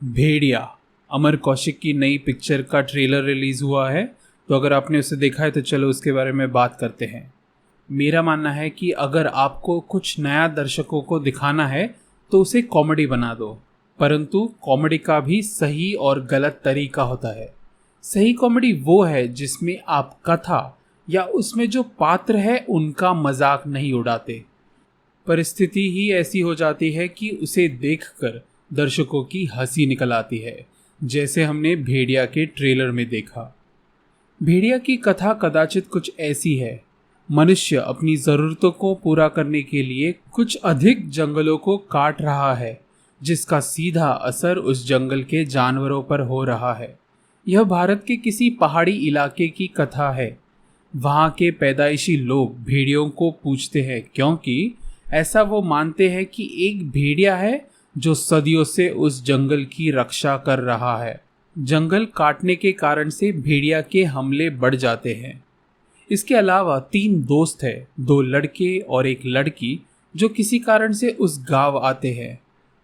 भेड़िया अमर कौशिक की नई पिक्चर का ट्रेलर रिलीज़ हुआ है। तो अगर आपने उसे देखा है तो चलो उसके बारे में बात करते हैं। मेरा मानना है कि अगर आपको कुछ नया दर्शकों को दिखाना है तो उसे कॉमेडी बना दो, परंतु कॉमेडी का भी सही और गलत तरीका होता है। सही कॉमेडी वो है जिसमें आप कथा या उसमें जो पात्र है उनका मजाक नहीं उड़ाते। परिस्थिति ही ऐसी हो जाती है कि उसे देखकर दर्शकों की हंसी निकल आती है, जैसे हमने भेड़िया के ट्रेलर में देखा। भेड़िया की कथा कदाचित कुछ ऐसी है। मनुष्य अपनी ज़रूरतों को पूरा करने के लिए कुछ अधिक जंगलों को काट रहा है, जिसका सीधा असर उस जंगल के जानवरों पर हो रहा है। यह भारत के किसी पहाड़ी इलाके की कथा है। वहाँ के पैदाइशी लोग भेड़ियों को पूछते हैं क्योंकि ऐसा वो मानते हैं कि एक भेड़िया है जो सदियों से उस जंगल की रक्षा कर रहा है। जंगल काटने के कारण से भेड़िया के हमले बढ़ जाते हैं। इसके अलावा 3 दोस्त हैं, 2 लड़के और एक लड़की, जो किसी कारण से उस गांव आते हैं।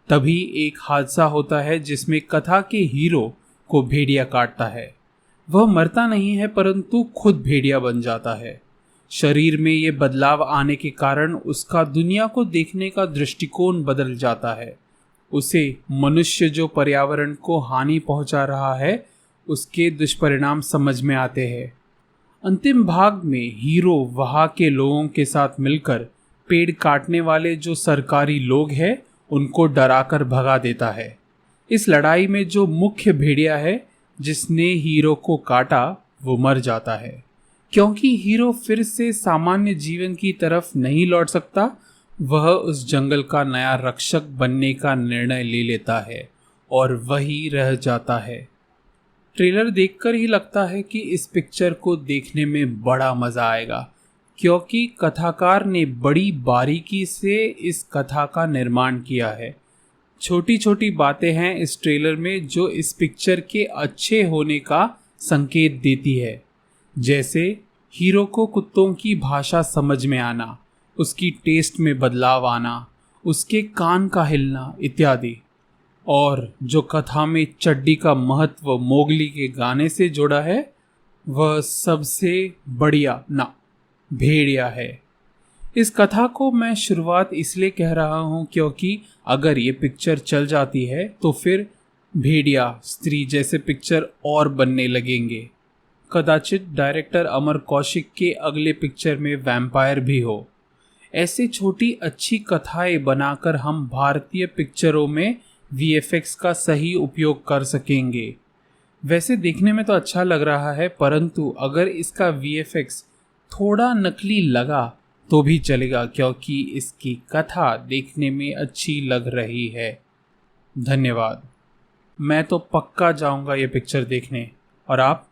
तभी एक हादसा होता है जिसमें कथा के हीरो को भेड़िया काटता है। वह मरता नहीं है परंतु खुद भेड़िया बन जाता है। शरीर में ये बदलाव आने के कारण उसका दुनिया को देखने का दृष्टिकोण बदल जाता है। उसे मनुष्य जो पर्यावरण को हानि पहुंचा रहा है उसके दुष्परिणाम समझ में आते हैं। अंतिम भाग में हीरो वहाँ के लोगों के साथ मिलकर पेड़ काटने वाले जो सरकारी लोग हैं उनको डराकर भगा देता है। इस लड़ाई में जो मुख्य भेड़िया है जिसने हीरो को काटा वो मर जाता है। क्योंकि हीरो फिर से सामान्य जीवन की तरफ नहीं लौट सकता, वह उस जंगल का नया रक्षक बनने का निर्णय ले लेता है और वही रह जाता है। ट्रेलर देखकर ही लगता है कि इस पिक्चर को देखने में बड़ा मज़ा आएगा, क्योंकि कथाकार ने बड़ी बारीकी से इस कथा का निर्माण किया है। छोटी छोटी बातें हैं इस ट्रेलर में जो इस पिक्चर के अच्छे होने का संकेत देती है, जैसे हीरो को कुत्तों की भाषा समझ में आना, उसकी टेस्ट में बदलाव आना, उसके कान का हिलना इत्यादि। और जो कथा में चड्डी का महत्व मोगली के गाने से जुड़ा है वह सबसे बढ़िया ना भेड़िया है। इस कथा को मैं शुरुआत इसलिए कह रहा हूँ क्योंकि अगर ये पिक्चर चल जाती है तो फिर भेड़िया, स्त्री जैसे पिक्चर और बनने लगेंगे। कदाचित डायरेक्टर अमर कौशिक के अगले पिक्चर में वैम्पायर भी हो। ऐसे छोटी अच्छी कथाएं बनाकर हम भारतीय पिक्चरों में वीएफएक्स का सही उपयोग कर सकेंगे। वैसे देखने में तो अच्छा लग रहा है, परंतु अगर इसका वीएफएक्स थोड़ा नकली लगा तो भी चलेगा, क्योंकि इसकी कथा देखने में अच्छी लग रही है। धन्यवाद। मैं तो पक्का जाऊंगा ये पिक्चर देखने। और आप?